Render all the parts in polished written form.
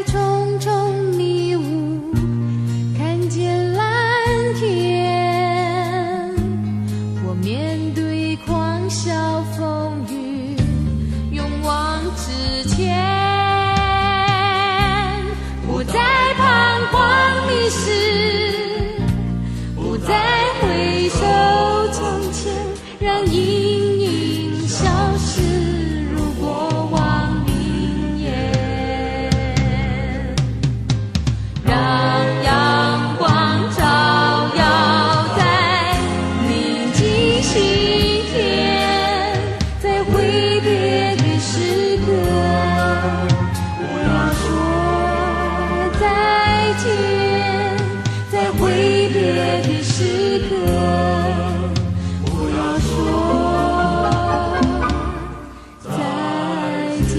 重重迷雾，看见蓝天。我面对狂笑风雨，勇往直前，不再彷徨迷失，不再回首从前，让阴影消失，如过往云烟。让阳光照耀在宁静心田，在挥别的时刻，我要说再见。在挥别的时刻，我要说再见。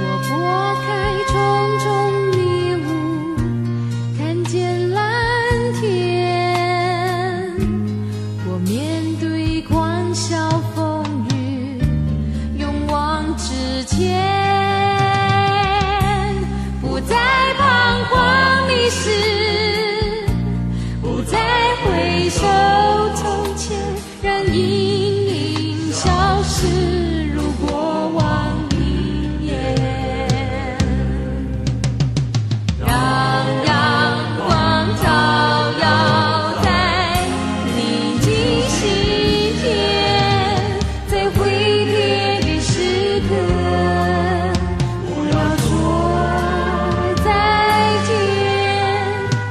我拨开重重迷雾，看见蓝天。我面对狂笑风雨，勇往直前，不再彷徨迷失，不再回首从前，让阴影消失，如过往云烟。让阳光照耀在宁静心田，在挥别的时刻，我要说再见。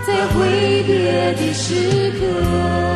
在挥别的时刻。